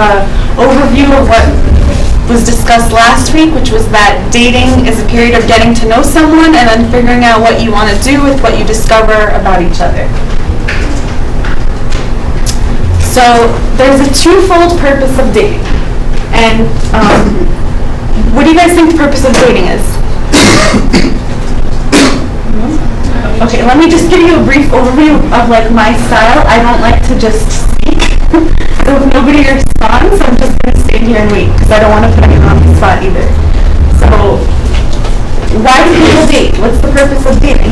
an overview of what was discussed last week, which was that dating is a period of getting to know someone and then figuring out what you want to do with what you discover about each other. So there's a twofold purpose of dating. And what do you guys think the purpose of dating is? Okay, let me just give you a brief overview of like my style. I don't like to just speak. So if nobody responds, I'm just going to stay here and wait because I don't want to put anyone on the spot either. So why do people date? What's the purpose of dating?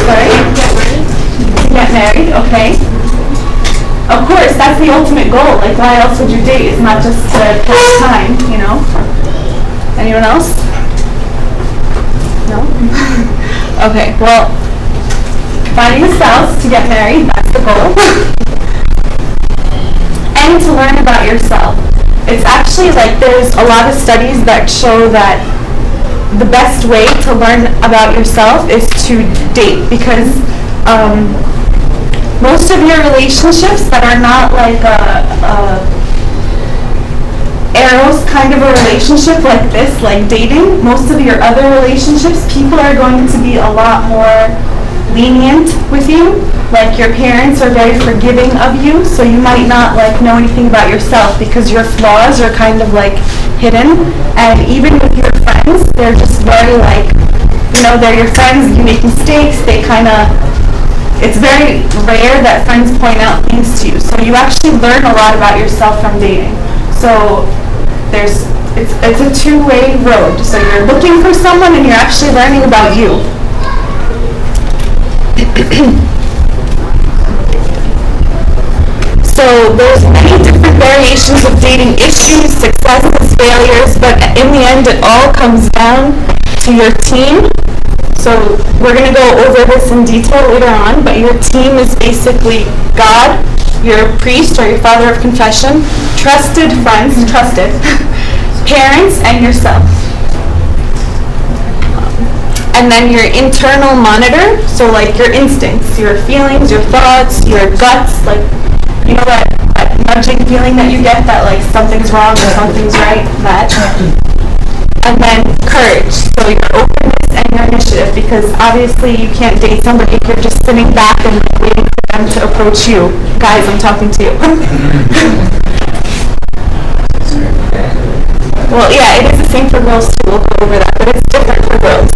Sorry? Get married, okay. Of course, that's the ultimate goal. Like, why else would you date? It's not just to pass time, you know? Anyone else? No? Okay, well, finding a spouse to get married, that's the goal. And to learn about yourself. It's actually like there's a lot of studies that show that the best way to learn about yourself is to date because most of your relationships that are not like Eros kind of a relationship like this, like dating, most of your other relationships, people are going to be a lot more lenient with you. Like your parents are very forgiving of you, so you might not like know anything about yourself because your flaws are kind of like hidden. And even with your friends, they're just very like, you know, they're your friends, you make mistakes, they kind of, it's very rare that friends point out things to you. So you actually learn a lot about yourself from dating. So it's a two-way road. So you're looking for someone and you're actually learning about you. So there's many different variations of dating issues, successes, failures, but in the end it all comes down to your team. So we're going to go over this in detail later on, but your team is basically God, your priest or your father of confession, trusted friends, parents, and yourself. And then your internal monitor, so like your instincts, your feelings, your thoughts, your guts, like, you know that nudging feeling that you get that like something's wrong or something's right, that. And then courage, so your openness and your initiative, because obviously you can't date somebody if you're just sitting back and waiting for them to approach you. Guys, I'm talking to you. Well, yeah, it is the same for girls too. We'll go over that, but it's different for girls.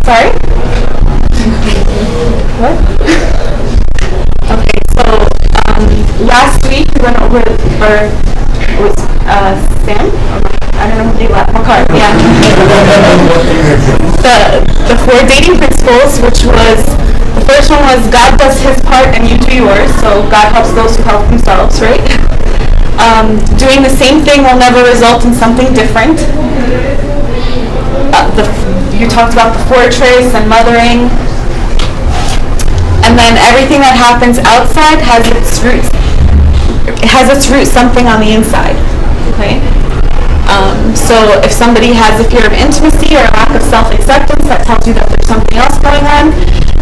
Sorry? What? Okay, so last week we went over, or it was Sam? I don't know who they left. McCart, yeah. The 4 dating principles, which was, the first one was God does his part and you do yours, so God helps those who help themselves, right? Doing the same thing will never result in something different. You talked about the fortress and mothering. And then everything that happens outside has its roots. It has its roots something on the inside. Okay? So if somebody has a fear of intimacy or a lack of self-acceptance, that tells you that there's something else going on.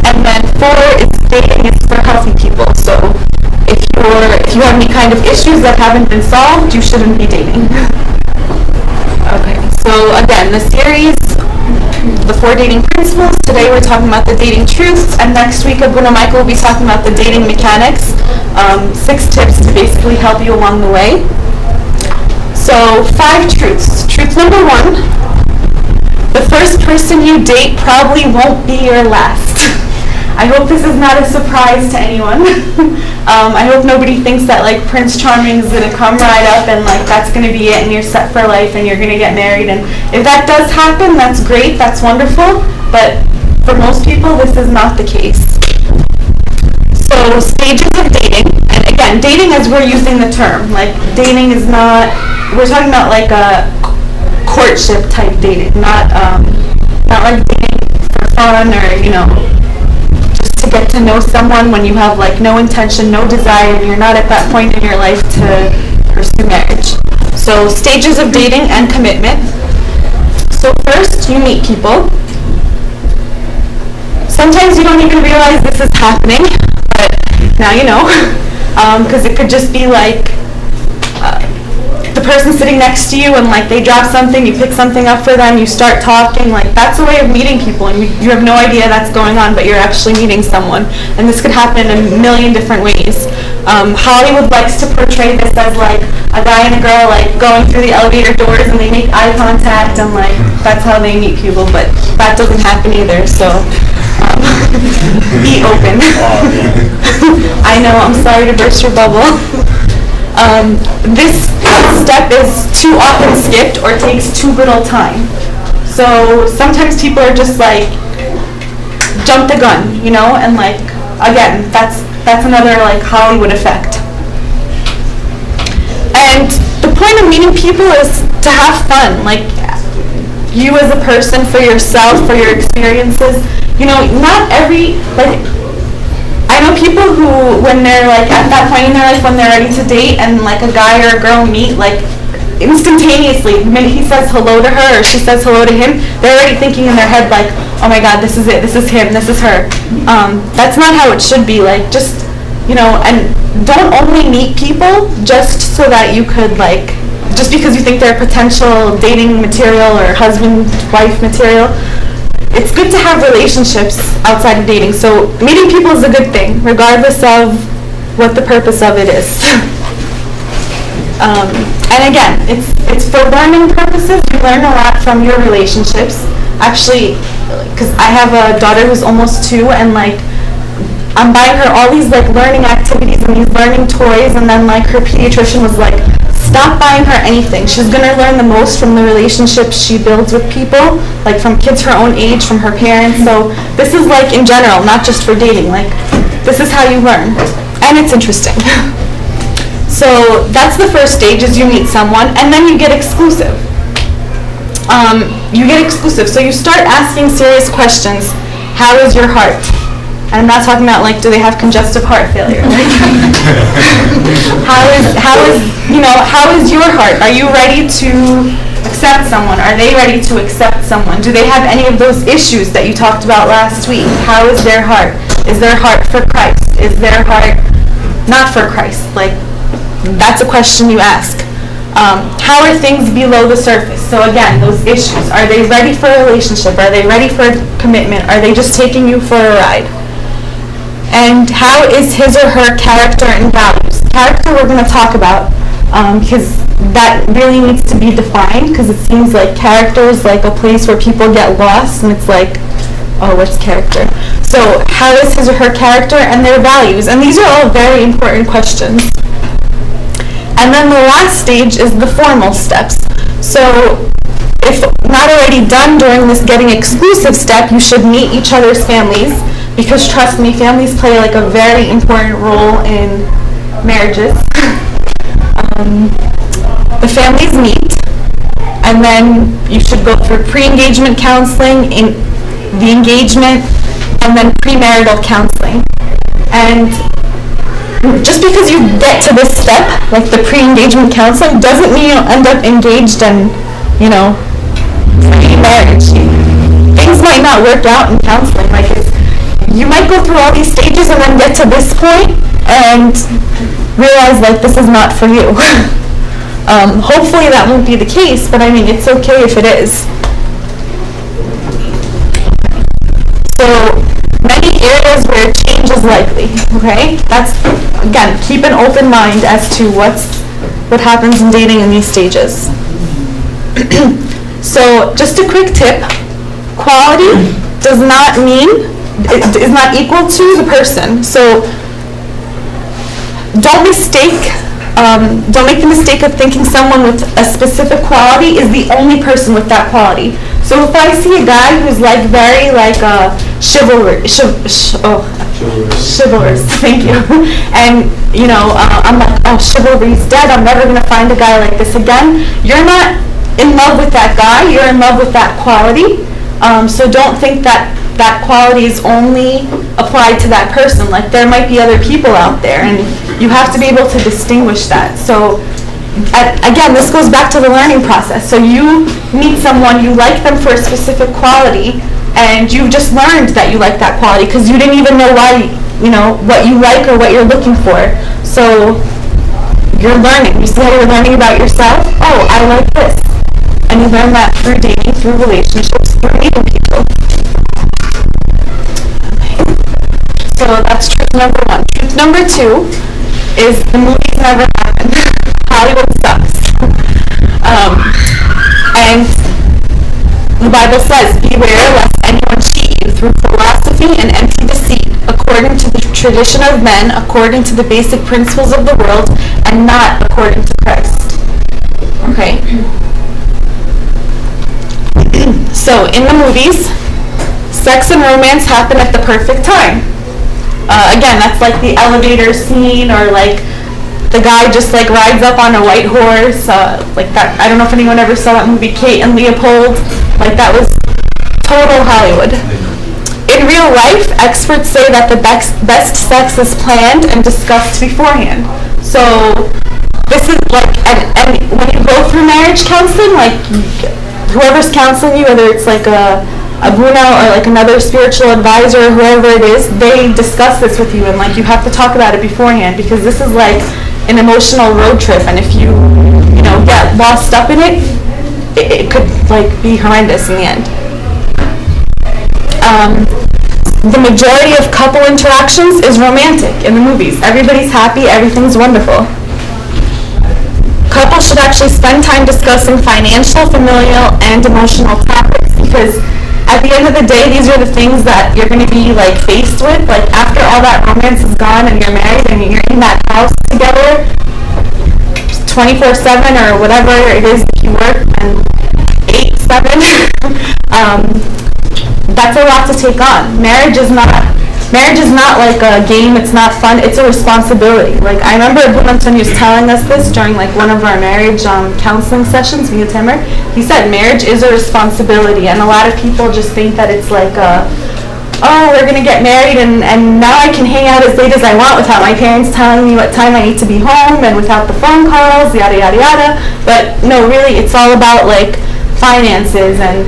And then 4 is dating is for healthy people. So if you have any kind of issues that haven't been solved, you shouldn't be dating. Okay, so again, the series, the 4 dating principles. Today we're talking about the dating truths, and next week Abuna Michael will be talking about the dating mechanics. 6 tips to basically help you along the way. So 5 truths. Truth number 1, the first person you date probably won't be your last. I hope this is not a surprise to anyone. I hope nobody thinks that like Prince Charming is going to come right up and like that's going to be it and you're set for life and you're going to get married. And if that does happen, that's great, that's wonderful. But for most people, this is not the case. So stages of dating, and again, dating as we're using the term, like dating is not, we're talking about like a courtship type dating, not like dating for fun or, you know, to get to know someone when you have like no intention, no desire, and you're not at that point in your life to pursue marriage. So stages of dating and commitment. So first, you meet people. Sometimes you don't even realize this is happening, but now you know. Because it could just be like the person sitting next to you and like they drop something, you pick something up for them, you start talking. Like that's a way of meeting people, and you have no idea that's going on, but you're actually meeting someone. And this could happen in a million different ways. Hollywood likes to portray this as like a guy and a girl like going through the elevator doors and they make eye contact and like that's how they meet people, but that doesn't happen either. So be open. I know, I'm sorry to burst your bubble. This step is too often skipped or takes too little time. So sometimes people are just like, jump the gun, you know, and like, again, that's another like Hollywood effect. And the point of meeting people is to have fun, like you as a person, for yourself, for your experiences. You know, not every, like, I know people who, when they're like at that point in their life when they're ready to date and like a guy or a girl meet, like instantaneously, the minute he says hello to her or she says hello to him, they're already thinking in their head like, oh my god, this is it, this is him, this is her. That's not how it should be. Like, just, you know, and don't only meet people just so that you could like, just because you think they're potential dating material or husband, wife material. It's good to have relationships outside of dating. So meeting people is a good thing, regardless of what the purpose of it is. And again, it's for learning purposes. You learn a lot from your relationships. Actually, because I have a daughter who's almost 2, and like I'm buying her all these like learning activities and these learning toys, and then like her pediatrician was like, stop buying her anything. She's going to learn the most from the relationships she builds with people, like from kids her own age, from her parents. So this is like in general, not just for dating. Like, this is how you learn. And it's interesting. So that's the first stage, is you meet someone, and then you get exclusive. So you start asking serious questions. How is your heart? And I'm not talking about like, do they have congestive heart failure? how is your heart? Are you ready to accept someone? Are they ready to accept someone? Do they have any of those issues that you talked about last week? How is their heart? Is their heart for Christ? Is their heart not for Christ? Like, that's a question you ask. How are things below the surface? So again, those issues. Are they ready for a relationship? Are they ready for a commitment? Are they just taking you for a ride? And how is his or her character and values? Character we're going to talk about, because that really needs to be defined, because it seems like character is like a place where people get lost, and it's like, oh, what's character? So how is his or her character and their values? And these are all very important questions. And then the last stage is the formal steps. So if not already done during this getting exclusive step, you should meet each other's families, because trust me, families play like a very important role in marriages. The families meet, and then you should go through pre-engagement counseling, in the engagement, and then premarital counseling. And just because you get to this step, like the pre-engagement counseling, doesn't mean you'll end up engaged and, you know, pre-marriage. Things might not work out in counseling. Like, you might go through all these stages and then get to this point and realize, like, this is not for you. Hopefully that won't be the case, but I mean, it's okay if it is. So, many areas where change is likely, okay? That's, again, keep an open mind as to what happens in dating in these stages. So, just a quick tip. Quality does not mean, it is not equal to the person. So, don't make the mistake of thinking someone with a specific quality is the only person with that quality. So if I see a guy who's like very like chivalrous, thank you, and you know, I'm like, oh, chivalry's dead, I'm never gonna find a guy like this again. You're not in love with that guy, you're in love with that quality. So don't think that that quality is only applied to that person. Like, there might be other people out there, and you have to be able to distinguish that. So again, this goes back to the learning process. So you meet someone, you like them for a specific quality, and you just learned that you like that quality because you didn't even know why what you like or what you're looking for. So you're learning. You see how you're learning about yourself? Oh, I like this. And you learn that through dating, through relationships, through meeting people. Okay. So that's truth number one. Truth number two is the movies never happen. Hollywood sucks. And the Bible says, beware lest anyone cheat you through philosophy and empty deceit, according to the tradition of men, according to the basic principles of the world, and not according to Christ. Okay? So, in the movies, sex and romance happen at the perfect time. Again, that's like the elevator scene, or like the guy just like rides up on a white horse, like that. I don't know if anyone ever saw that movie, Kate and Leopold. Like, that was total Hollywood. In real life, experts say that the best sex is planned and discussed beforehand. So this is like, and when you go through marriage counseling, like whoever's counseling you, whether it's like a Abuna or like another spiritual advisor, whoever it is, they discuss this with you, and like you have to talk about it beforehand, because this is like an emotional road trip, and if you get lost up in it, it could like be horrendous in the end. The majority of couple interactions is romantic in the movies. Everybody's happy, everything's wonderful. Couples should actually spend time discussing financial, familial, and emotional topics, because at the end of the day, these are the things that you're going to be like faced with. Like, after all that romance is gone and you're married and you're in that house together 24/7 or whatever it is that you work, and 8/7, that's a lot to take on. Marriage is not like a game. It's not fun. It's a responsibility. Like, I remember Tanious telling us this during like one of our marriage counseling sessions, me and Timur. He said marriage is a responsibility, and a lot of people just think that it's like oh, we're gonna get married and now I can hang out as late as I want without my parents telling me what time I need to be home, and without the phone calls, yada yada yada. But no, really, it's all about like finances and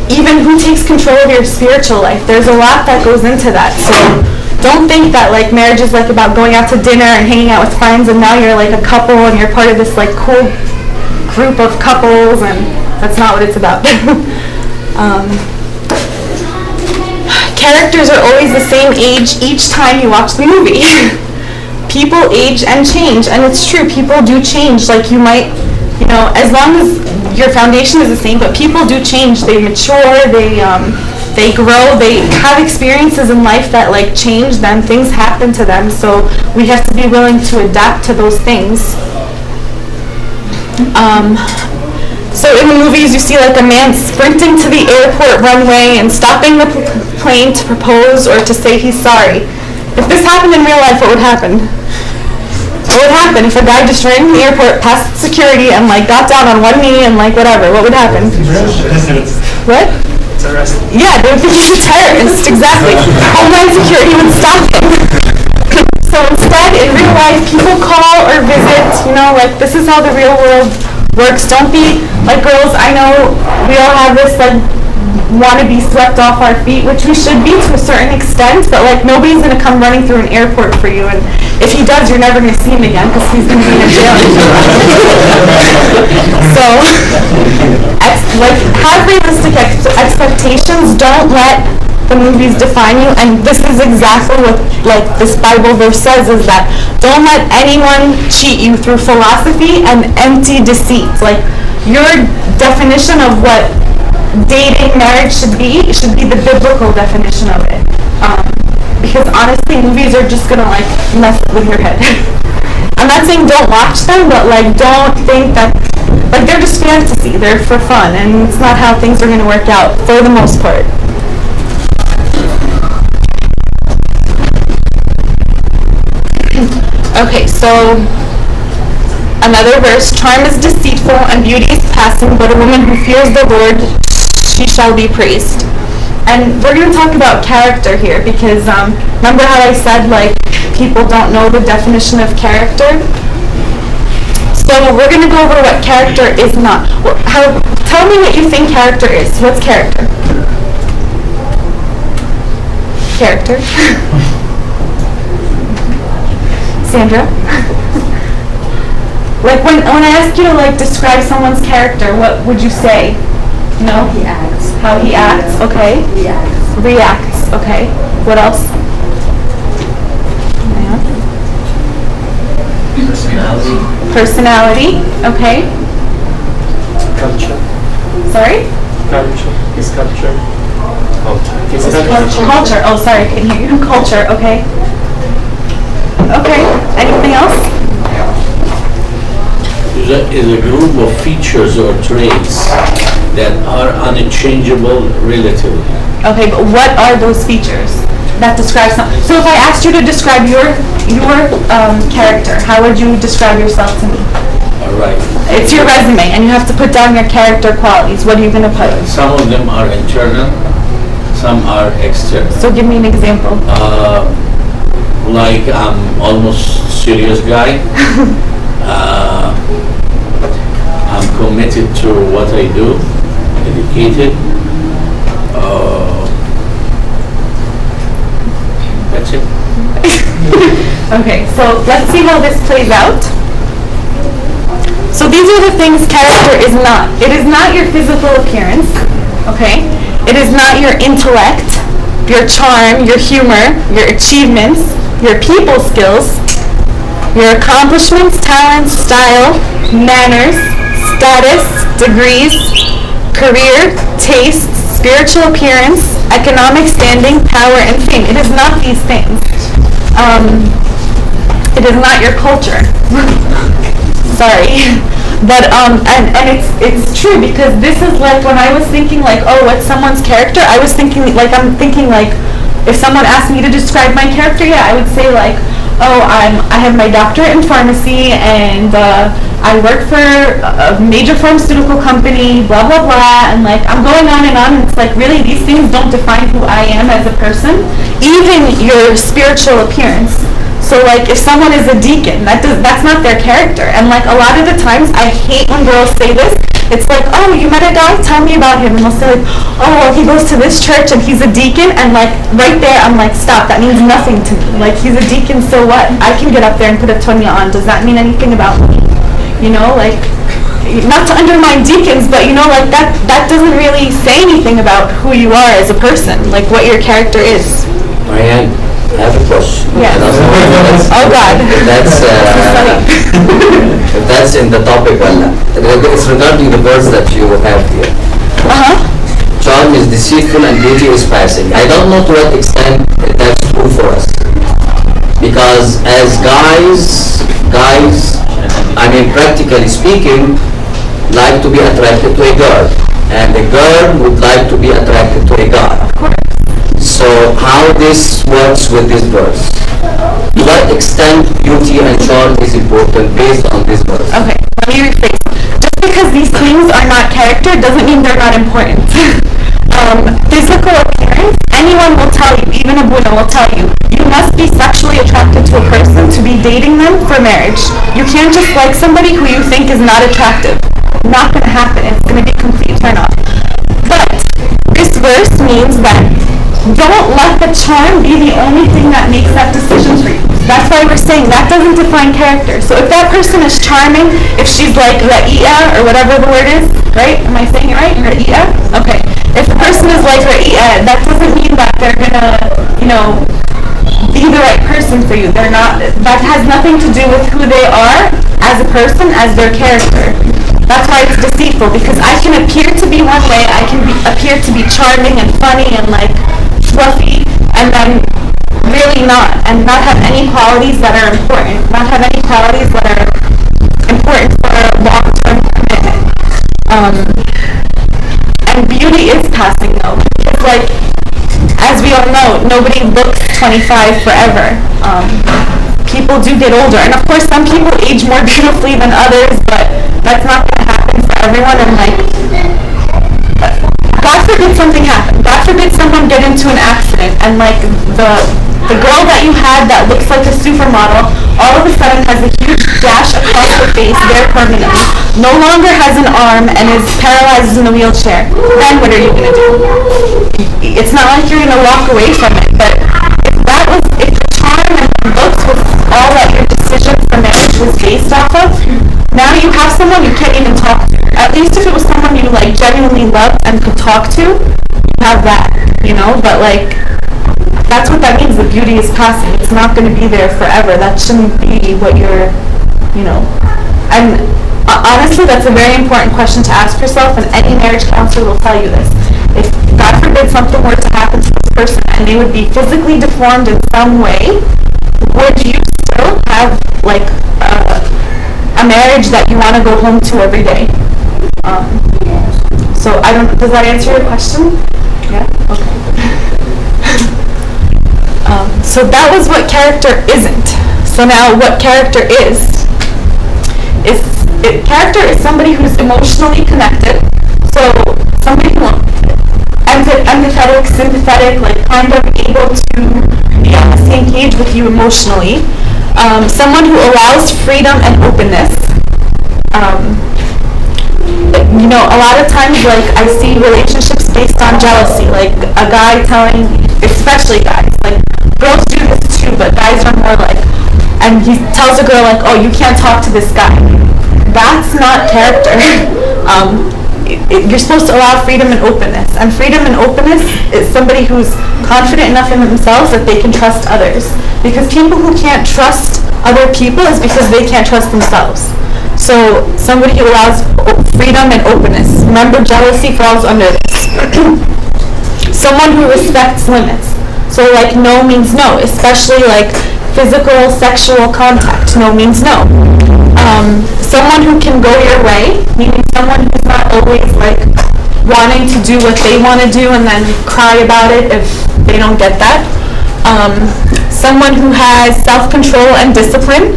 even who takes control of your spiritual life. There's a lot that goes into that. So don't think that like marriage is like about going out to dinner and hanging out with friends and now you're like a couple and you're part of this like cool group of couples, and that's not what it's about. Characters are always the same age each time you watch the movie. People age and change, and it's true, people do change. Like, you might, as long as your foundation is the same, but people do change. They mature, they grow, they have experiences in life that like change them. Things happen to them, so we have to be willing to adapt to those things. So in the movies, you see like a man sprinting to the airport runway and stopping the plane to propose or to say he's sorry. If this happened in real life, what would happen? What would happen if a guy just ran to the airport, past security, and like got down on one knee and like whatever? What would happen? What? Yeah, they would think he's a terrorist. Exactly. Homeland Security would stop him. So instead, in real life, people call or visit. Like, this is how the real world works. Don't be like girls. I know we all have this like want to be swept off our feet, which we should be to a certain extent, but like nobody's going to come running through an airport for you, and if he does, you're never going to see him again because he's going to be in jail. So like, have realistic expectations. Don't let the movies define you, and this is exactly what like this Bible verse says, is that don't let anyone cheat you through philosophy and empty deceit. Like, your definition of what dating, marriage should be the biblical definition of it. Because honestly, movies are just gonna like mess with your head. I'm not saying don't watch them, but like don't think that like they're just fantasy. They're for fun, and it's not how things are gonna work out for the most part. Okay, so another verse: charm is deceitful and beauty is passing, but a woman who fears the Lord, she shall be praised. And we're going to talk about character here, because remember how I said like people don't know the definition of character? So we're going to go over what character is not. Tell me what you think character is. What's character? Character. Sandra? Like when I ask you to like describe someone's character, what would you say? No? He acts. How he acts, okay. Reacts. Reacts, okay. What else? Yeah. Personality. Personality, okay. Culture. Sorry? Culture. His culture. Culture. His Culture. Oh, sorry, I couldn't hear you. Culture, okay. Okay. Anything else? Is a group of features or traits that are unchangeable relatively. Okay, but what are those features that describe something? So if I asked you to describe your character, how would you describe yourself to me? All right. It's your resume, and you have to put down your character qualities. What are you going to put? Some of them are internal, some are external. So give me an example. Like I'm almost serious guy. I'm committed to what I do, dedicated. That's it. Okay, so let's see how this plays out. So these are the things character is not. It is not your physical appearance, okay? It is not your intellect, your charm, your humor, your achievements, your people skills, your accomplishments, talents, style, manners, status, degrees, career, tastes, spiritual appearance, economic standing, power, and fame. It is not these things. It is not your culture. Sorry. But and it's true, because this is like when I was thinking like, oh, what's someone's character? I was thinking like, I'm thinking like, if someone asked me to describe my character, yeah, I would say like, oh, I have my doctorate in pharmacy, and I work for a major pharmaceutical company, blah, blah, blah, and like, I'm going on, and it's like, really, these things don't define who I am as a person, even your spiritual appearance. So like, if someone is a deacon, that's not their character. And like, a lot of the times, I hate when girls say this. It's like, oh, you met a guy? Tell me about him. And they'll say like, oh, well, he goes to this church and he's a deacon. And like, right there, I'm like, stop. That means nothing to me. Like, he's a deacon, so what? I can get up there and put a tunya on. Does that mean anything about me? You know, like, not to undermine deacons, but you know, like, that doesn't really say anything about who you are as a person, like what your character is. Marianne, I have a question. Yes. Oh God. If that's in the topic, well, it's regarding the verse that you have here. Charm is deceitful and beauty is passing. I don't know to what extent that's true for us. Because as guys, I mean, practically speaking, like to be attracted to a girl. And a girl would like to be attracted to a guy. So how this works with this verse? To what extent beauty and charm is important based on this verse? Okay, let me rephrase. Just because these things are not character doesn't mean they're not important. Physical appearance, anyone will tell you, even a Buddha will tell you, you must be sexually attracted to a person to be dating them for marriage. You can't just like somebody who you think is not attractive. Not going to happen. It's going to be complete turn off. But this verse means that don't let the charm be the only thing that makes that decision for you. That's why we're saying that doesn't define character. So if that person is charming, if she's like Ra'iya or whatever the word is, right? Am I saying it right? Ra'iya? Okay. If the person is like Ra'iya, that doesn't mean that they're gonna, you know, be the right person for you. They're not. That has nothing to do with who they are as a person, as their character. That's why it's deceitful, because I can appear to be one way, I can appear to be charming and funny and like fluffy, and then really not, and not have any qualities that are important, not have any qualities that are important for a long-term commitment. And beauty is passing though, because like, as we all know, nobody looks 25 forever. People do get older, and of course some people age more beautifully than others, but that's not going to happen for everyone. And like, God forbid something happen. God forbid someone get into an accident, and like the girl that you had that looks like a supermodel all of a sudden has a huge gash across her space there permanently, no longer has an arm and is paralyzed in a wheelchair, then what are you going to do? It's not like you're going to walk away from it, but if the charm and the looks was all that your decision for marriage was based off of, now you have someone you can't even talk to. At least if it was someone you like genuinely loved and could talk to, you have that, but like, that's what that means. The beauty is passing. It's not going to be there forever. That shouldn't be what you're, and honestly, that's a very important question to ask yourself, and any marriage counselor will tell you this. If, God forbid, something were to happen to this person and they would be physically deformed in some way, would you still have, like, a marriage that you want to go home to every day? So, does that answer your question? Yeah? Okay. So that was what character isn't. So now what character is character is somebody who's emotionally connected. So somebody who empathetic, sympathetic, like kind of able to be on the same page with you emotionally. Someone who allows freedom and openness. A lot of times, like, I see relationships based on jealousy, like a guy telling, especially guys, like, girls do this too, but guys are more like, and he tells a girl, like, oh, you can't talk to this guy. That's not character. You're supposed to allow freedom and openness, and freedom and openness is somebody who's confident enough in themselves that they can trust others, because people who can't trust other people is because they can't trust themselves. So somebody who allows freedom and openness. Remember, jealousy falls under this. Someone who respects limits. So like no means no, especially like physical, sexual contact. No means no. Someone who can go your way, meaning someone who's not always like wanting to do what they want to do and then cry about it if they don't get that. Someone who has self-control and discipline.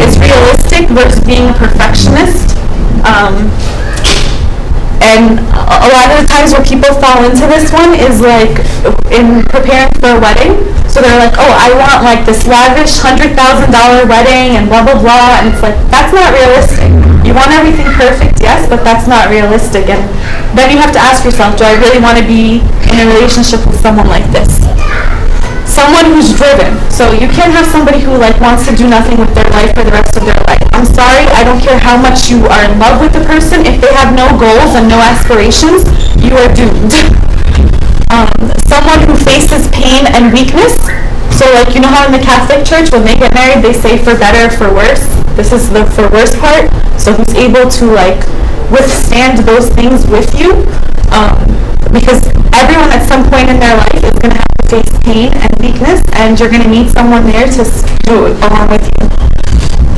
Is realistic versus being a perfectionist. And a lot of the times where people fall into this one is like in preparing for a wedding. So they're like, oh, I want like this lavish $100,000 wedding and blah, blah, blah. And it's like, that's not realistic. You want everything perfect, yes, but that's not realistic. And then you have to ask yourself, do I really want to be in a relationship with someone like this? Someone who's driven. So you can't have somebody who like wants to do nothing with their life for the rest of their life. I'm sorry, I don't care how much you are in love with the person. If they have no goals and no aspirations, you are doomed. Someone who faces pain and weakness. So like, you know how in the Catholic Church when they get married they say for better, for worse? This is the for worse part. So who's able to like withstand those things with you? Because everyone at some point in their life is going to have to face pain and weakness, and you're going to need someone there to do it along with you.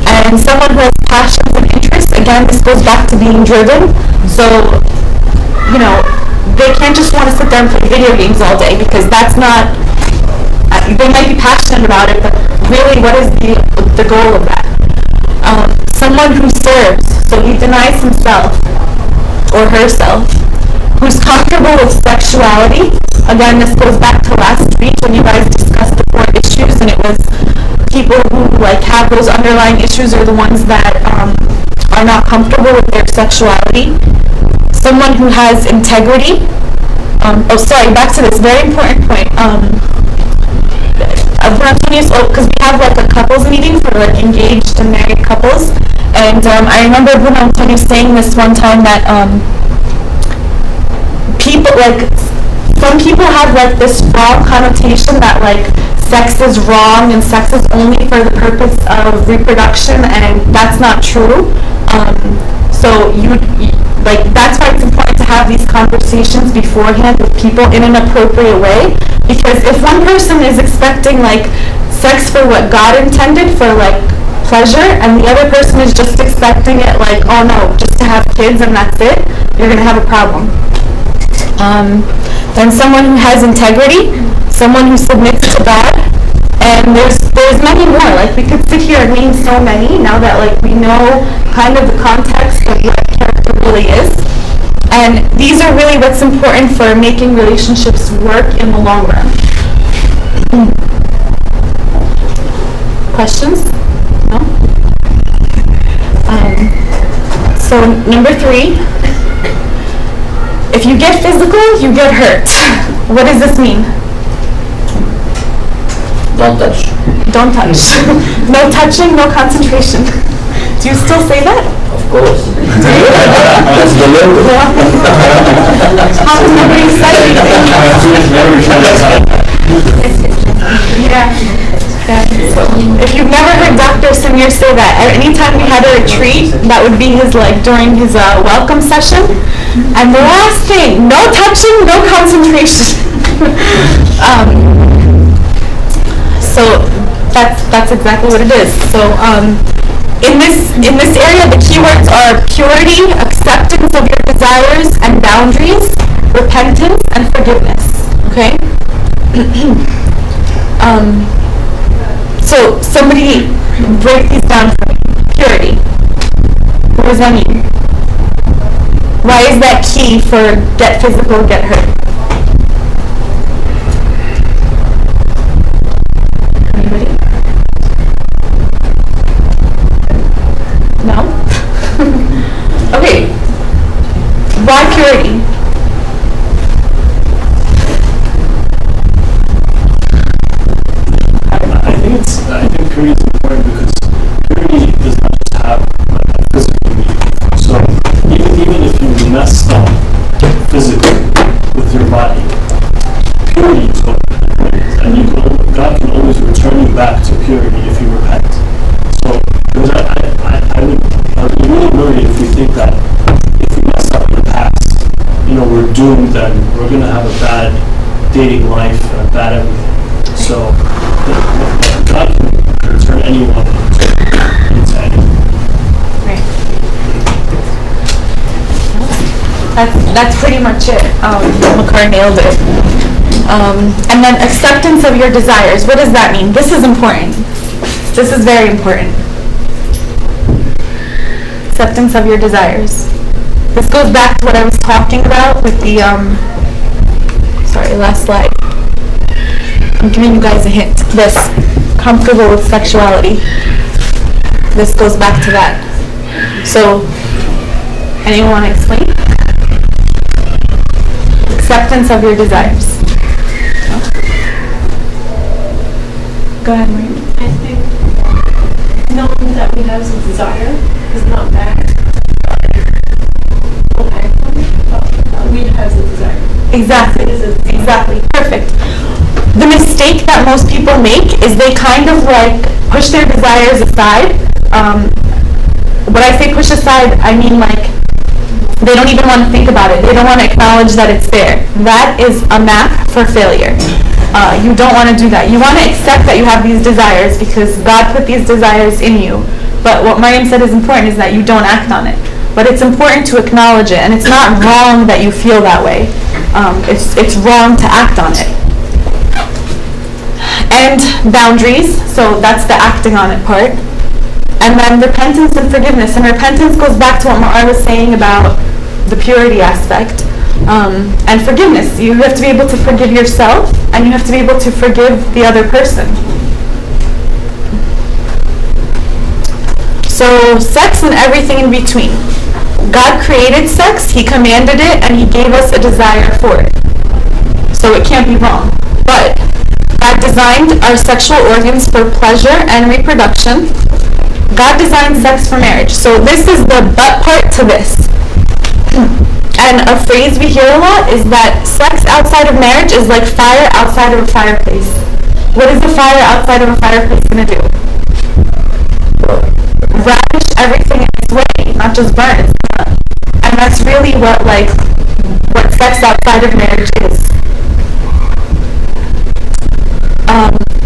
And someone who has passions and interests, again, this goes back to being driven. So, they can't just want to sit there and play video games all day, because that's not, they might be passionate about it, but really, what is the goal of that? Someone who serves, so he denies himself or herself, who's comfortable with sexuality. Again, this goes back to last week when you guys discussed the 4 issues, and it was people who like have those underlying issues are the ones that are not comfortable with their sexuality. Someone who has integrity. Back to this very important point. Tanious, because we have like a couples meeting for like engaged and married couples, and I remember Bruno Tanious saying this one time that some people have like this wrong connotation that like sex is wrong and sex is only for the purpose of reproduction, and that's not true. That's why it's important to have these conversations beforehand with people in an appropriate way, because if one person is expecting like sex for what God intended, for like pleasure, and the other person is just expecting it like, oh no, just to have kids and that's it, you're going to have a problem. Then someone who has integrity, someone who submits to God, and there's many more. Like we could sit here and name so many now that like we know kind of the context of what character really is. And these are really what's important for making relationships work in the long run. Questions? No? So number 3, if you get physical, you get hurt. What does this mean? Don't touch. Don't touch. No touching, no concentration. Do you still say that? Of course. That's the law. How does nobody say anything? Yeah. If you've never heard Dr. Samir say that, anytime we had a retreat, that would be his, during his welcome session. And the last thing, no touching, no concentration. So that's exactly what it is. So in this area, the keywords are purity, acceptance of your desires and boundaries, repentance, and forgiveness. Okay. So somebody break these down for me. Purity. What does that mean? Why is that key for get physical, get hurt? Anybody? No? Okay. Why purity? I think purity is important because purity does not just have a physical meaning. So even if you messed up physically with your body, purity is what it is. And God can always return you back to purity if you repent. So I would be really worried if we think that if we messed up in the past, we're doomed, then we're going to have a bad dating life and a bad everything. So God can return anyone into anything. Right. That's pretty much it. Makar nailed it. And then acceptance of your desires. What does that mean? This is important. This is very important. Acceptance of your desires. This goes back to what I was talking about with the, last slide. I'm giving you guys a hint. This, comfortable with sexuality. This goes back to that. So, anyone want to explain? Acceptance of your desires. Go ahead, Marianne. I think knowing that we have some desire is not bad. Don't act on it, but we have some desire. Exactly. Perfect. The mistake that most people make is they kind of push their desires aside. When I say push aside, I mean they don't even want to think about it. They don't want to acknowledge that it's there. That is a map for failure. You don't want to do that. You want to accept that you have these desires because God put these desires in you. But what Marianne said is important is that you don't act on it. But it's important to acknowledge it, and it's not wrong that you feel that way. It's wrong to act on it. And boundaries, so that's the acting on it part. And then repentance and forgiveness. And repentance goes back to what I was saying about the purity aspect. And forgiveness. You have to be able to forgive yourself, and you have to be able to forgive the other person. So sex and everything in between. God created sex, He commanded it, and He gave us a desire for it. So it can't be wrong. But God designed our sexual organs for pleasure and reproduction. God designed sex for marriage. So this is the but part to this. And a phrase we hear a lot is that sex outside of marriage is like fire outside of a fireplace. What is the fire outside of a fireplace going to do? Ravish everything in its way, not just burn. And that's really what sex outside of marriage is.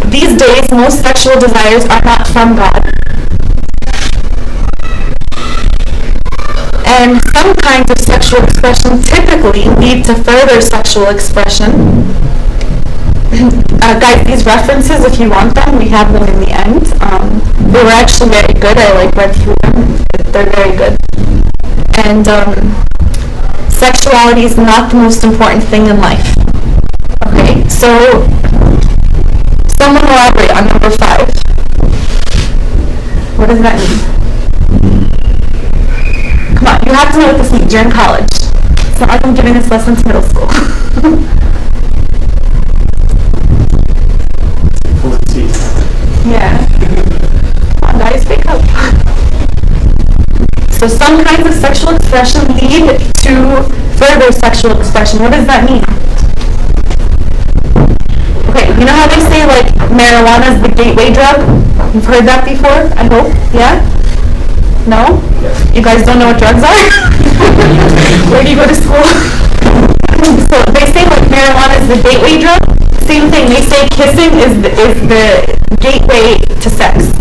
These days, most sexual desires are not from God. And some kinds of sexual expression typically lead to further sexual expression. Guys, these references, if you want them, we have them in the end. They were actually very good. I read through them. They're very good. And sexuality is not the most important thing in life. Okay, so someone elaborate on number 5. What does that mean? Come on. have to know what this means. You're in college. It's not like I'm giving this lesson to middle school. Pull the teeth. Yeah. Come on, guys, wake up. So some kinds of sexual expression lead to further sexual expression. What does that mean? Okay, you know how they say like marijuana is the gateway drug? You've heard that before, I hope? Yeah? No? You guys don't know what drugs are? Where do you go to school? So they say like marijuana is the gateway drug. Same thing, they say kissing is the gateway to sex.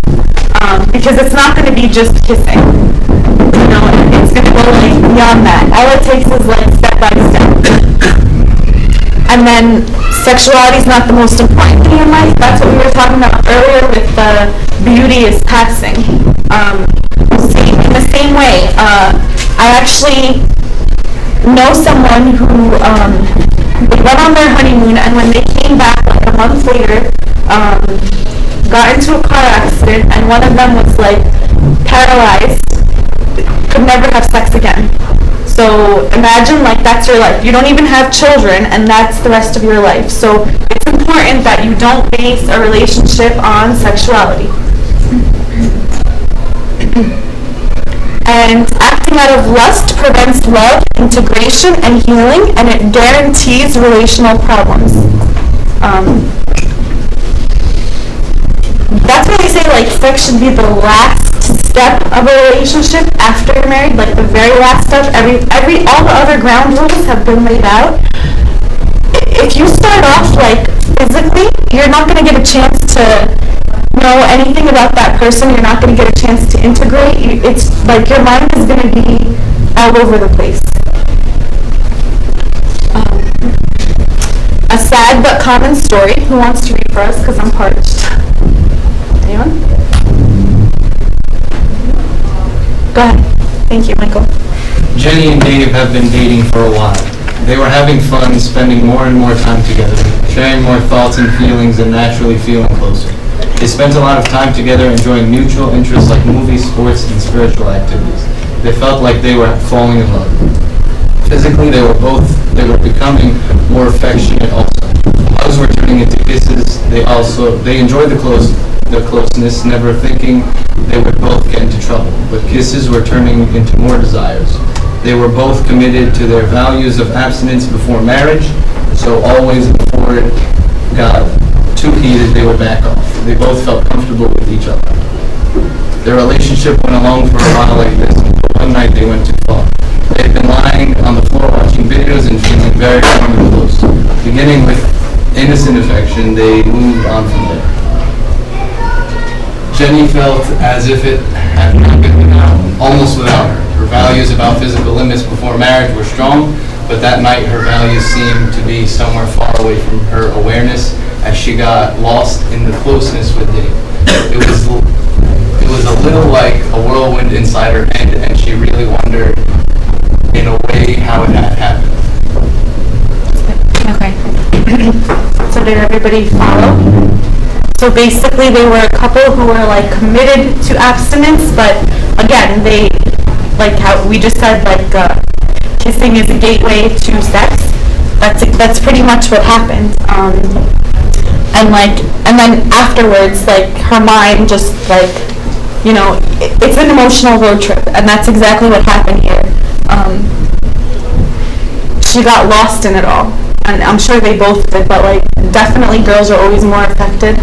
Because it's not going to be just kissing. You know, it's going to go like beyond that. All it takes is like step by step. And then sexuality is not the most important thing in life. That's what we were talking about earlier with the beauty is passing. In the same way, I actually know someone who they went on their honeymoon, and when they came back like a month later, got into a car accident, and one of them was like paralyzed, could never have sex again. So imagine like that's your life. You don't even have children, and that's the rest of your life. So it's important that you don't base a relationship on sexuality. And acting out of lust prevents love, integration, and healing, and it guarantees relational problems. That's why they say like sex should be the last step of a relationship after you're married, like the very last step. All the other ground rules have been laid out. If you start off like physically, you're not going to get a chance to know anything about that person. You're not going to get a chance to integrate. It's like your mind is going to be all over the place. A sad but common story. Who wants to read for us? Because I'm parched. Anyone? Go ahead. Thank you, Michael. Jenny and Dave have been dating for a while. They were having fun, spending more and more time together, sharing more thoughts and feelings, and naturally feeling closer. They spent a lot of time together enjoying mutual interests like movies, sports, and spiritual activities. They felt like they were falling in love. Physically, they were becoming more affectionate also. Hugs were turning into kisses. They enjoyed the closeness, never thinking they would both get into trouble. But kisses were turning into more desires. They were both committed to their values of abstinence before marriage, so always before it got too heated, they would back off. They both felt comfortable with each other. Their relationship went along for a while like this, until one night they went too far. They had been lying on the floor watching videos and feeling very warm and close. Beginning with innocent affection, they moved on from there. Jenny felt as if it had not been almost without her. Her values about physical limits before marriage were strong, but that night her values seemed to be somewhere far away from her awareness as she got lost in the closeness with Dave. It was a little like a whirlwind inside her head, and she really wondered, in a way, how it had happened. Okay. So did everybody follow? So basically they were a couple who were like committed to abstinence, but again, they, like how we just said, like kissing is a gateway to sex. That's pretty much what happened. And then afterwards, like her mind just like, you know, it's an emotional road trip, and that's exactly what happened here. She got lost in it all, and I'm sure they both did, but like definitely girls are always more affected.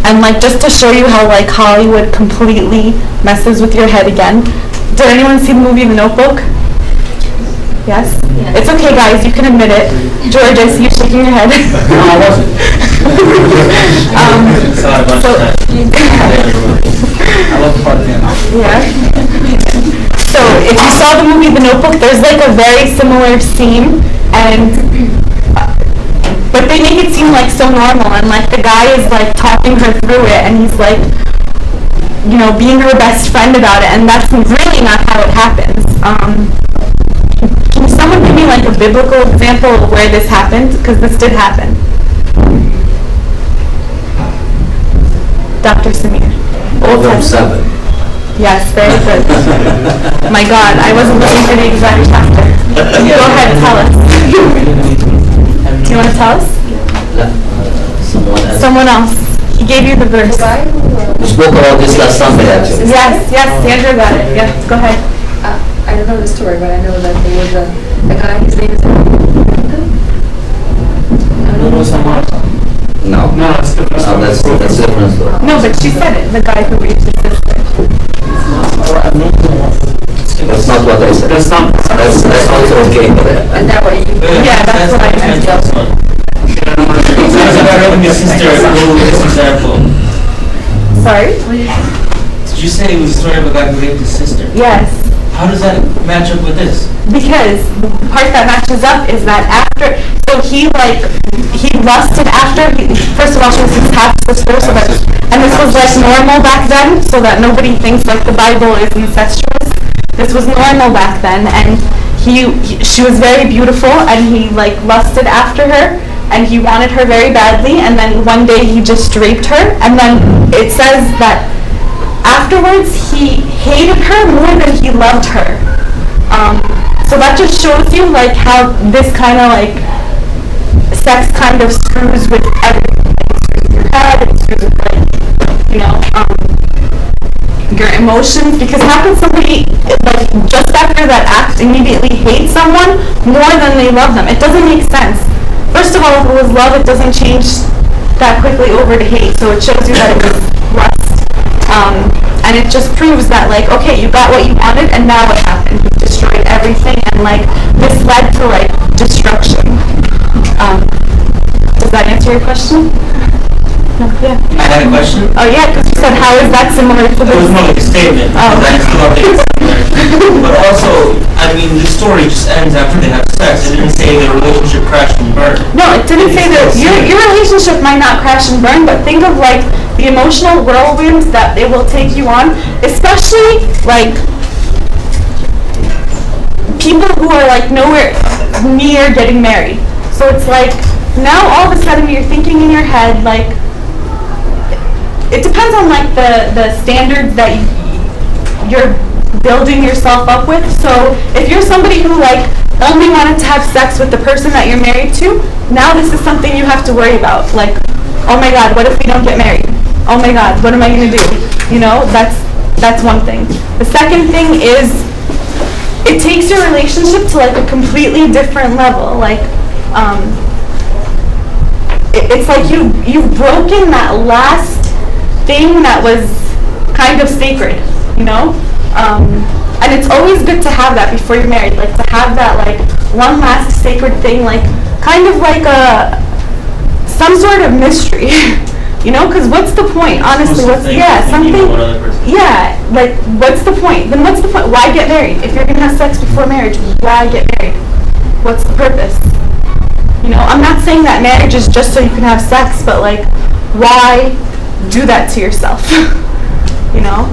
And like just to show you how like Hollywood completely messes with your head again. Did anyone see the movie The Notebook? Yes? It's okay guys, you can admit it. George, I see you shaking your head. No, I wasn't. I love the part at the end. Yeah. So if you saw the movie The Notebook, there's like a very similar scene, but they make it seem like so normal, and like the guy is like talking her through it, and he's like, you know, being her best friend about it, and that's really not how it happens. Can someone give me like a biblical example of where this happened? Because this did happen. Dr. Samir. Proverbs 7. Yes, very good. My God, I wasn't looking for the exact chapter. Go ahead, tell us. Do you want to tell us? Someone else. Someone else. He gave you the verse. We spoke about this last Sunday, actually. Yes, Sandra got it. Yes, go ahead. I don't know the story, but I know that there was a guy, his name is... No. No, it's different. No, that's a different story. No, but she said it. The guy who raped his sister. That's not what I said. That's not. That's also okay. And that way you... Yeah, that's what I meant. Sorry? Did you say it was a story of a guy who raped his sister? Yes. How does that match up with this? Because the part that matches up is that after, so he lusted after, first of all, she was his half-sister, so that, and this was like normal back then, so that nobody thinks like the Bible is incestuous. This was normal back then, and she was very beautiful, and he like lusted after her, and he wanted her very badly, and then one day he just raped her, and then it says that afterwards he hated her more than he loved her. So that just shows you like how this kind of like sex kind of screws with everything. It screws with your head, it screws with like, you know, your emotions, because how can somebody like just after that act immediately hate someone more than they love them? It doesn't make sense. First of all, if it was love, it doesn't change that quickly over to hate, so it shows you that it was lust. And it just proves that like, okay, you got what you wanted, and now what happened? You destroyed everything, and like this led to like destruction. Does that answer your question? No, yeah. I had a question. Oh yeah, because you said how is that similar to It was this? more like a statement. Oh. That's not like it's similar. But also, I mean, the story just ends after they have sex. It didn't say their relationship crashed and burned. No, it didn't say that your relationship might not crash and burn, but think of like the emotional whirlwind that it will take you on, especially like people who are like nowhere near getting married. So it's like now all of a sudden you're thinking in your head like, it depends on like the standards that you're building yourself up with. So if you're somebody who like only wanted to have sex with the person that you're married to, now this is something you have to worry about. Like, oh my God, what if we don't get married? Oh my God, what am I gonna do? You know, that's one thing. The second thing is, it takes your relationship to like a completely different level. Like, it's like you've broken that last thing that was kind of sacred, you know? And it's always good to have that before you're married, like to have that like one last sacred thing, like kind of like some sort of mystery. You know, because what's the point? Honestly, something. Yeah, like what's the point? Then what's the point? Why get married? If you're gonna have sex before marriage, why get married? What's the purpose? You know, I'm not saying that marriage is just so you can have sex, but like, why do that to yourself? You know,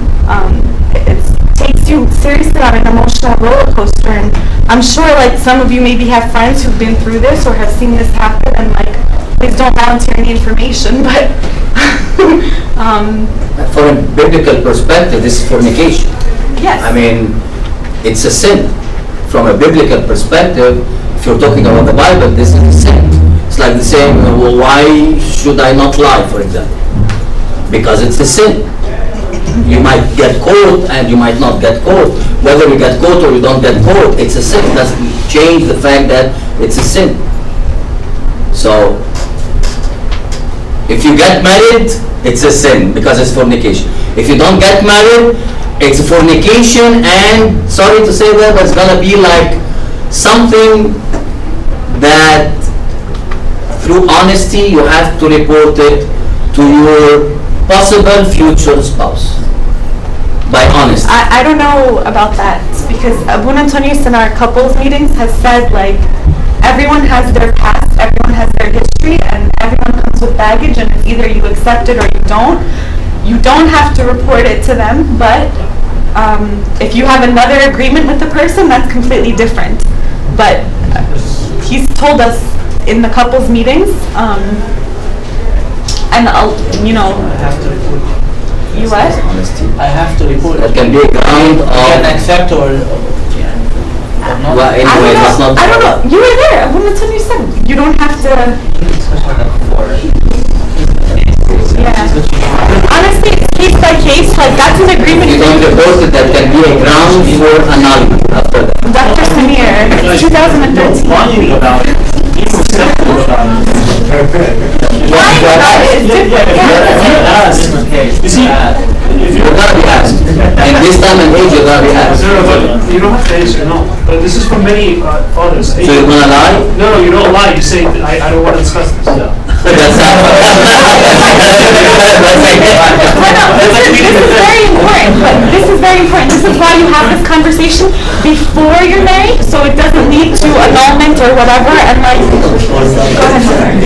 it takes you seriously on an emotional roller coaster, and I'm sure like some of you maybe have friends who've been through this or have seen this happen, and like, please don't volunteer any information, but From a biblical perspective, this is fornication. yes. I mean, it's a sin. From a biblical perspective, if you're talking about the Bible, this is a sin. It's like the same, well, why should I not lie, for example? Because it's a sin. You might get caught and you might not get caught. Whether you get caught or you don't get caught, it's a sin. It doesn't change the fact that it's a sin. So, if you get married, it's a sin because it's fornication. If you don't get married, it's a fornication, and sorry to say that, but it's gonna be like something that through honesty you have to report it to your possible future spouse. By honesty. I don't know about that, because Tanious in our couples meetings has said like everyone has their past, everyone has their history, and everyone comes with baggage, and it's either you accept it or you don't. You don't have to report it to them, but if you have another agreement with the person, that's completely different. But he's told us in the couples meetings, and you know, You what? I have to report. That can be a ground Can of, accept or not. well, anyway, that's not. I don't know. You were there. When the time you said you don't have to. Yeah. Honestly, it's case by case. Like that's an agreement. You don't report it, that can be a ground for annulment after that. Dr. Samir, 2013. Lying about it, being skeptical about it. Lying about it is different. You see, if You're you're gonna be asked. In this time and age, you're gonna be asked. No, but you don't have to answer, no. But this is from many fathers. So you're gonna lie? No, you don't lie. You say, I don't want to discuss this. Yeah. That's not. This is very important. But this is very important. This is why you have this conversation before you're married, so it doesn't lead to annulment or whatever. And like, go ahead.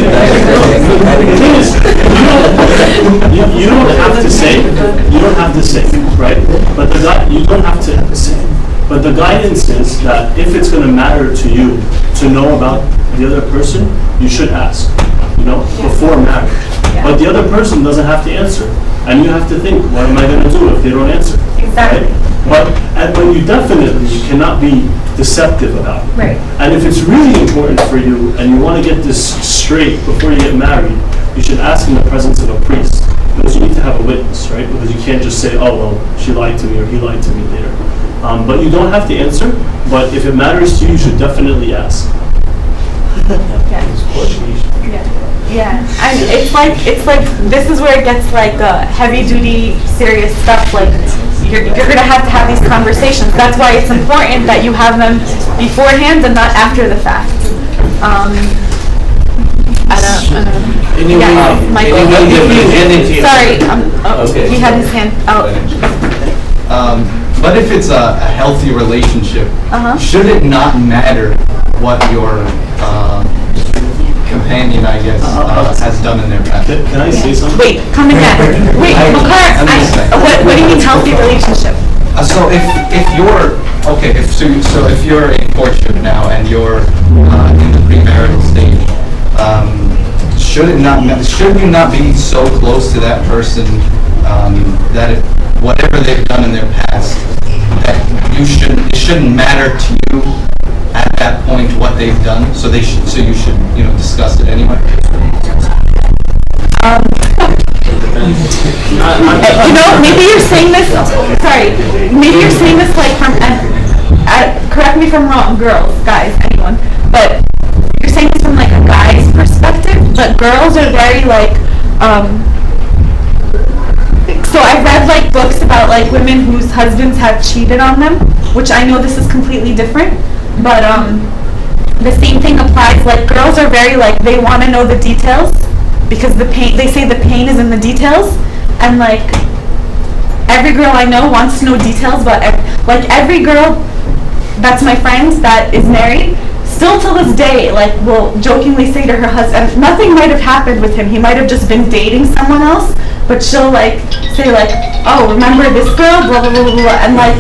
You don't have to say, right? But you don't have to say. But the guidance is that if it's going to matter to you to know about the other person, you should ask, before marriage. But the other person doesn't have to answer. And you have to think, what am I going to do if they don't answer? Exactly. Right? But you definitely cannot be deceptive about it. Right. And if it's really important for you and you want to get this straight before you get married, you should ask in the presence of a priest. Because you need to have a witness, right? Because you can't just say, oh, well, she lied to me or he lied to me later. But you don't have to answer. But if it matters to you, you should definitely ask. Yeah, and it's like this is where it gets like heavy duty, serious stuff. Like you're gonna have these conversations. That's why it's important that you have them beforehand and not after the fact. Michael. Sorry, Okay. he had his hand out. But if it's a healthy relationship, should it not matter what your companion, I guess, has done in their past? Can I say something? Wait, coming back. Wait, Makar, what do you mean healthy relationship? So if you're okay, if you're in courtship now and you're in the premarital stage, should you not be so close to that person that whatever they've done in their past, that it shouldn't matter to you at that point what they've done, so you should discuss it anyway. Maybe you're saying this. Sorry, maybe you're saying this like from. Correct me if I'm wrong, girls, guys, anyone. But you're saying this from like a guy's perspective. But girls are very like. So I've read like books about like women whose husbands have cheated on them, which I know this is completely different. But the same thing applies. Like girls are very like they want to know the details because they say the pain is in the details, and like every girl I know wants to know details. But like every girl that's my friend that is married, still till this day, like will jokingly say to her husband, nothing might have happened with him. He might have just been dating someone else, but she'll like say like, oh, remember this girl, blah blah blah blah, blah. And like.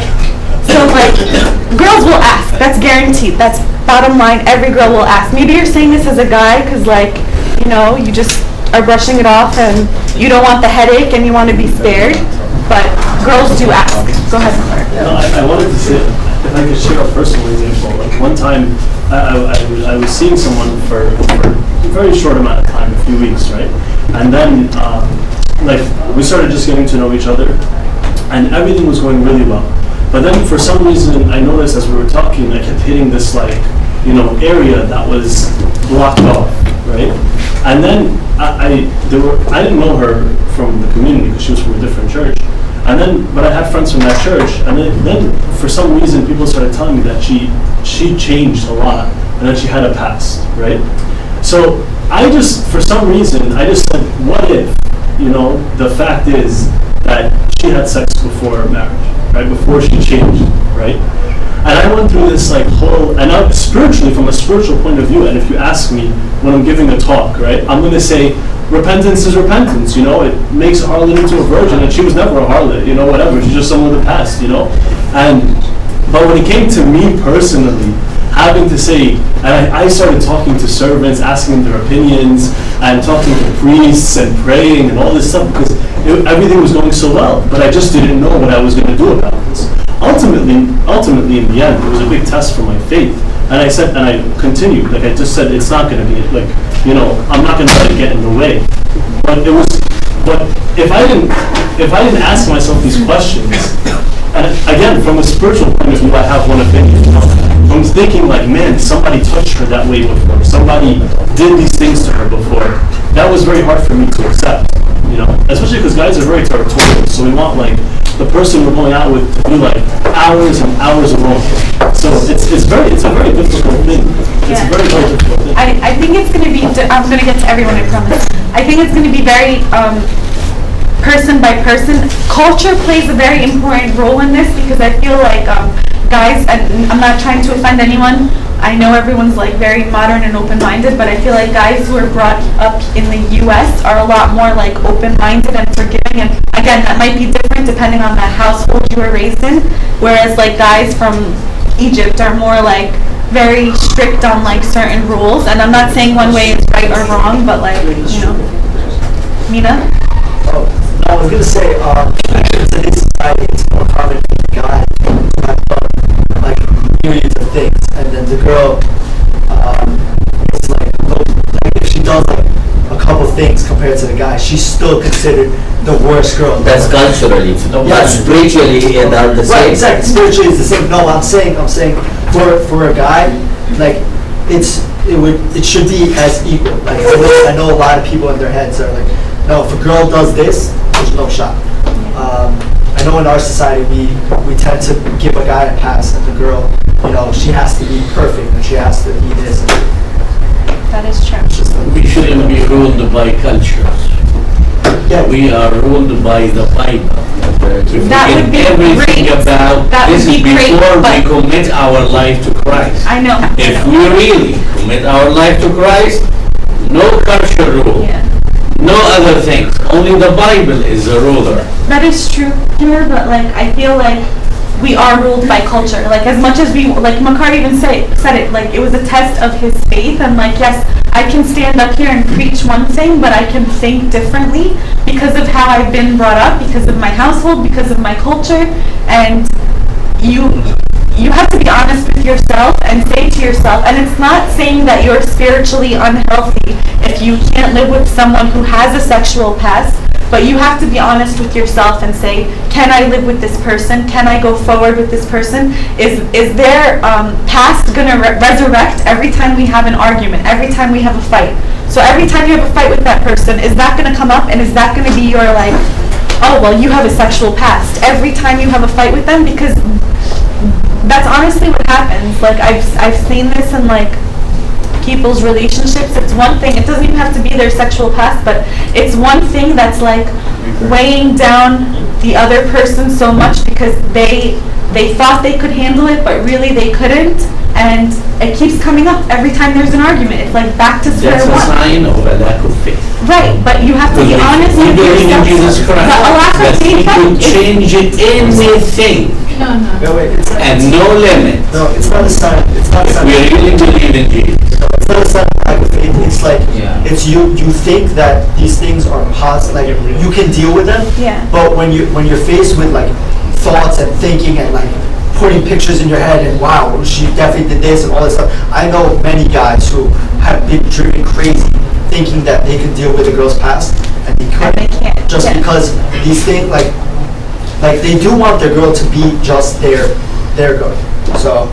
So like, girls will ask. That's guaranteed. That's bottom line. Every girl will ask. Maybe you're saying this as a guy because like, you just are brushing it off and you don't want the headache and you want to be spared. But girls do ask. Go ahead. No, I wanted to say, if I could share a personal example. Like one time, I was seeing someone for a very short amount of time, a few weeks, right? And then, like, we started just getting to know each other, and everything was going really well. But then for some reason, I noticed as we were talking, I kept hitting this like, area that was blocked off, right? And then I didn't know her from the community because she was from a different church. And then, but I had friends from that church, and then for some reason, people started telling me that she changed a lot, and that she had a past, right? So I just, for some reason, I just said, what if, the fact is that she had sex before marriage, right? Before she changed, right? And I went through this like whole, and now spiritually, from a spiritual point of view, and if you ask me when I'm giving a talk, right, I'm going to say, repentance is repentance, it makes a harlot into a virgin, and she was never a harlot, whatever, she's just someone of the past, but when it came to me personally, having to say, and I started talking to servants, asking their opinions, and talking to priests and praying and all this stuff because everything was going so well, but I just didn't know what I was going to do about this. Ultimately, in the end, it was a big test for my faith. And I said, and I continued, like I just said, it's not going to be, like, you know, I'm not going to let it get in the way. But if I didn't ask myself these questions, and again, from a spiritual point of view, I have one opinion. From thinking like, man, somebody touched her that way before, somebody did these things to her before, that was very hard for me to accept, you know? Especially because guys are very territorial, so we want, like, the person we're going out with to be, like, hours and hours alone. So it's a very difficult thing. It's a very, very difficult thing. I think it's going to be, I'm going to get to everyone, I promise. I think it's going to be very person by person. Culture plays a very important role in this because I feel like guys, and I'm not trying to offend anyone, I know everyone's like very modern and open-minded, but I feel like guys who are brought up in the US are a lot more like open-minded and forgiving, and again, that might be different depending on the household you were raised in, whereas like guys from Egypt are more like very strict on like certain rules, and I'm not saying one way is right or wrong, but like, you know. Mina? Oh, I was going to say, in today's society, it's more common for the guy to have done, like, millions of things, and then the girl, it's like if she does, like, a couple things compared to the guy, she's still considered the worst girl. That's culturally. But spiritually, they're the same. Right, exactly. Spiritually, it's the same. No, I'm saying, for a guy, like, it should be as equal. Like, I know a lot of people in their heads are like, no, if a girl does this, there's no shot. I know in our society we tend to give a guy a pass, and the girl, you know, she has to be perfect and she has to be this. That is true. We shouldn't be ruled by cultures. Yeah, We are ruled by the Bible. If That we would get be everything great. about That this would is be great, before we but- commit our life to Christ. I know. If we really commit our life to Christ, no culture rule, Yeah. no other things. Only the Bible is the ruler. That is true here, but like I feel like we are ruled by culture. Like as much as we, like Makar even said it, like it was a test of his faith, and like yes, I can stand up here and preach one thing, but I can think differently because of how I've been brought up, because of my household, because of my culture, and you have to be honest with yourself and say to yourself, and it's not saying that you're spiritually unhealthy if you can't live with someone who has a sexual past, but you have to be honest with yourself and say, can I live with this person? Can I go forward with this person? Is their past going to resurrect every time we have an argument, every time we have a fight? So every time you have a fight with that person, is that going to come up, and is that going to be your like, oh, well, you have a sexual past every time you have a fight with them? Because that's honestly what happens. Like I've seen this in like people's relationships. It's one thing, it doesn't even have to be their sexual past, but it's one thing that's like weighing down the other person so much because they thought they could handle it, but really they couldn't, and it keeps coming up every time there's an argument. It's like back to square That's a one. sign of a lack of faith. Right, but you have to be honest We with believe in yourself. Jesus Christ, But a lack of that He faith could is change anything No, no. no, wait, it's not, and no limit. no, it's not a sign. It's not a If sign. we really believe in Jesus. It's not a sign of lack of faith. It's like Yeah. it's you think that these things are positive, like you can deal with them. Yeah. But when you're faced with like thoughts and thinking and like putting pictures in your head and wow, she definitely did this and all this stuff. I know many guys who have been driven crazy thinking that they could deal with a girl's past and they And they couldn't. can't. Just Yeah. because these things like they do want their girl to be just their girl. So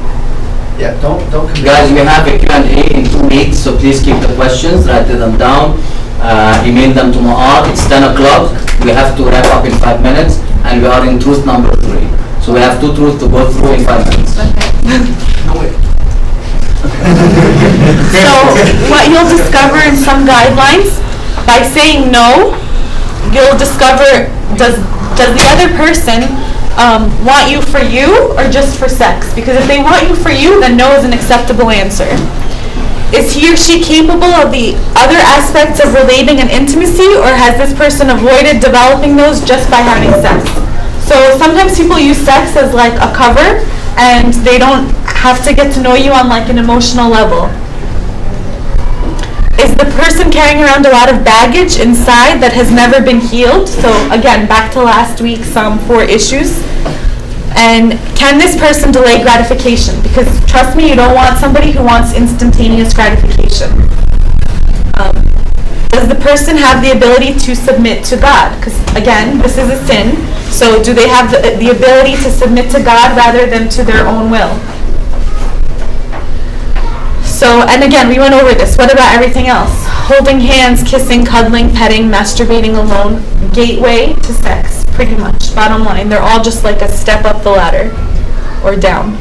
yeah, don't commit. Guys, we have a Q&A in 2 weeks, so please keep the questions, write them down, email them to Ma'ar. It's 10 o'clock. We have to wrap up in 5 minutes, and we are in truth number 3. So we have 2 truths to go through in 5 minutes. No way. So what you'll discover in some guidelines, by saying no, you'll discover does the other person want you for you or just for sex? Because if they want you for you, then no is an acceptable answer. Is he or she capable of the other aspects of relating and intimacy, or has this person avoided developing those just by having sex? So sometimes people use sex as like a cover, and they don't have to get to know you on like an emotional level. Is the person carrying around a lot of baggage inside that has never been healed? So again, back to last week's 4 issues. And can this person delay gratification? Because trust me, you don't want somebody who wants instantaneous gratification. Does the person have the ability to submit to God? Because again, this is a sin. So do they have the ability to submit to God rather than to their own will? So, and again, we went over this. What about everything else? Holding hands, kissing, cuddling, petting, masturbating alone, gateway to sex, pretty much. Bottom line, they're all just like a step up the ladder or down.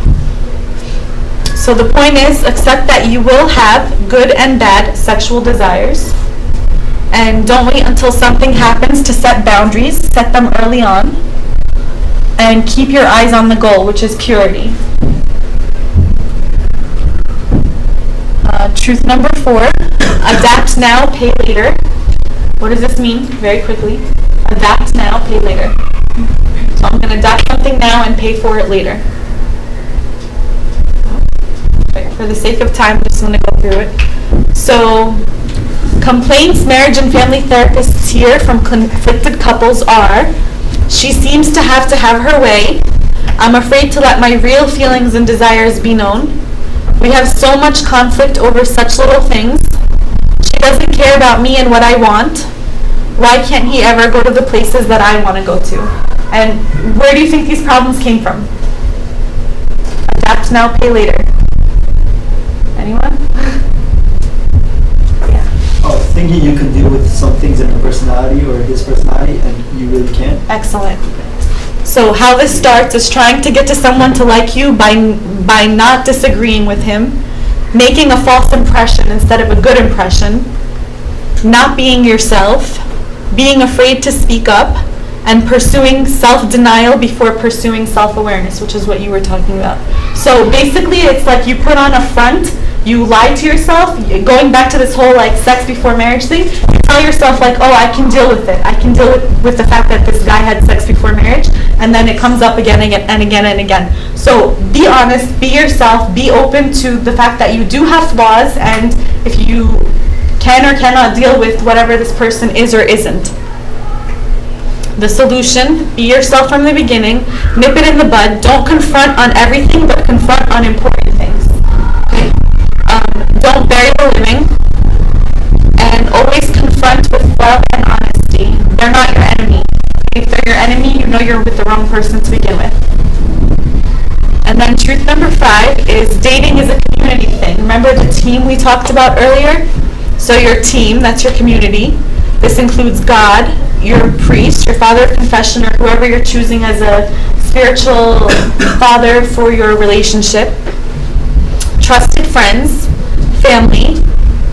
So the point is, accept that you will have good and bad sexual desires. And don't wait until something happens to set boundaries. Set them early on. And keep your eyes on the goal, which is purity. Truth number 4, adapt now, pay later. What does this mean? Very quickly. Adapt now, pay later. So I'm going to adapt something now and pay for it later. Okay, for the sake of time, I'm just going to go through it. So, complaints marriage and family therapists hear from conflicted couples are, she seems to have her way. I'm afraid to let my real feelings and desires be known. We have so much conflict over such little things. She doesn't care about me and what I want. Why can't he ever go to the places that I want to go to? And where do you think these problems came from? Adapt now, pay later. Anyone? Yeah. Oh, thinking you can deal with some things in her personality or his personality and you really can't? Excellent. So how this starts is trying to get to someone to like you by not disagreeing with him, making a false impression instead of a good impression, not being yourself, being afraid to speak up, and pursuing self-denial before pursuing self-awareness, which is what you were talking about. So basically it's like you put on a front, you lie to yourself, going back to this whole like sex before marriage thing, you tell yourself like, oh, I can deal with it. I can deal with the fact that this guy had sex before marriage, and then it comes up again and again and again. So be honest, be yourself, be open to the fact that you do have flaws, and if you can or cannot deal with whatever this person is or isn't. The solution, be yourself from the beginning, nip it in the bud, don't confront on everything, but confront on important things. Okay? Don't bury the living, and always confront with love and honesty. They're not your enemy. If they're your enemy, you know you're with the wrong person to begin with. And then truth number 5 is dating is a community thing. Remember the team we talked about earlier? So your team, that's your community. This includes God, your priest, your father of confession, or whoever you're choosing as a spiritual father for your relationship, trusted friends, family,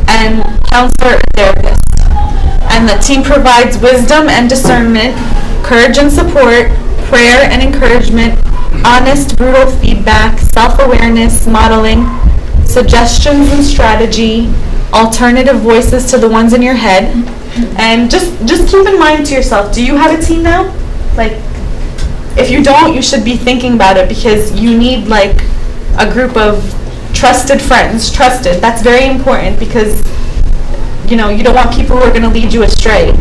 and counselor or therapist. And the team provides wisdom and discernment, courage and support, prayer and encouragement, honest, brutal feedback, self-awareness, modeling, suggestions and strategy, alternative voices to the ones in your head. And just keep in mind to yourself, do you have a team now? Like, if you don't, you should be thinking about it, because you need like a group of trusted friends. Trusted, that's very important, because you know, you don't want people who are going to lead you astray.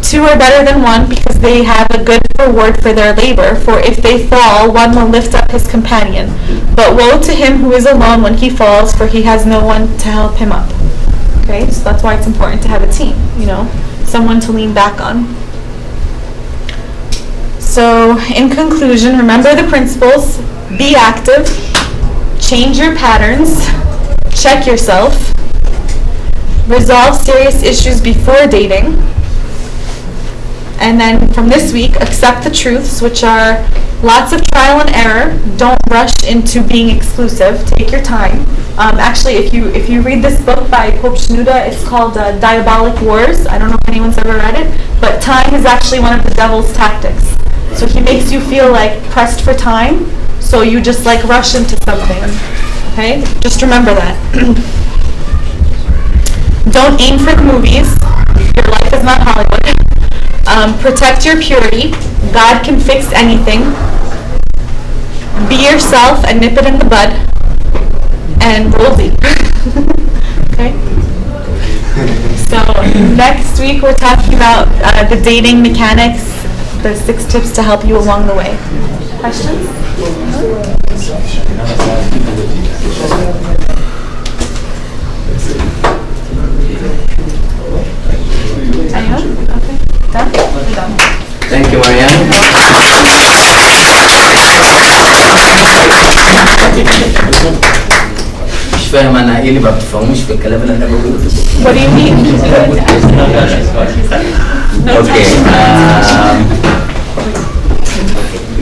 2 are better than 1 because they have a good reward for their labor. For if they fall, one will lift up his companion. But woe to him who is alone when he falls, for he has no one to help him up. Okay, so that's why it's important to have a team, you know, someone to lean back on. So, in conclusion, remember the principles, be active, change your patterns, check yourself, resolve serious issues before dating, and then from this week, accept the truths, which are lots of trial and error. Don't rush into being exclusive. Take your time. Actually, if you read this book by Pope Shenouda, it's called Diabolic Wars. I don't know if anyone's ever read it, but time is actually one of the devil's tactics. So he makes you feel like pressed for time, so you just like rush into something. Okay? Just remember that. Don't aim for the movies. Your life is not Hollywood. Protect your purity. God can fix anything. be yourself and nip it in the bud and roll deep. Okay? So next week we're talking about the dating mechanics, the 6 tips to help you along the way. Questions? Anyone? Okay. Done? We're done. Thank you, Marianne. مش فاهم انا ايه اللي ما بتفهموش في الكلام اللي انا بقوله. What do you mean? Okay.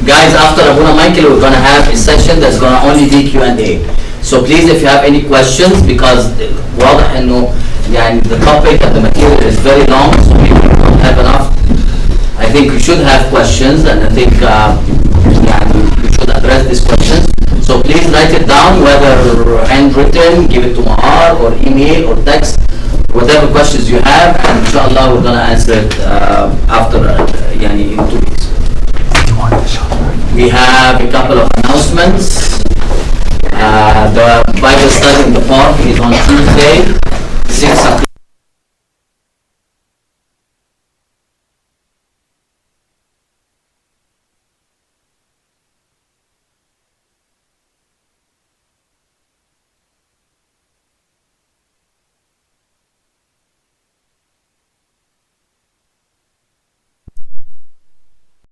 Guys, after Abuna Michael, we're gonna have a session that's gonna only be Q&A. So please, if you have any questions, because واضح إنه يعني the topic and the material is very long, so we don't have enough. I think you should have questions, and I think يعني you should address these questions. So please write it down, whether handwritten, give it to Mahar, or email, or text, whatever questions you have, and inshallah we're gonna answer it after يعني in 2 weeks. We have a couple of announcements. The Bible study in the park is on Tuesday, 6 o'clock.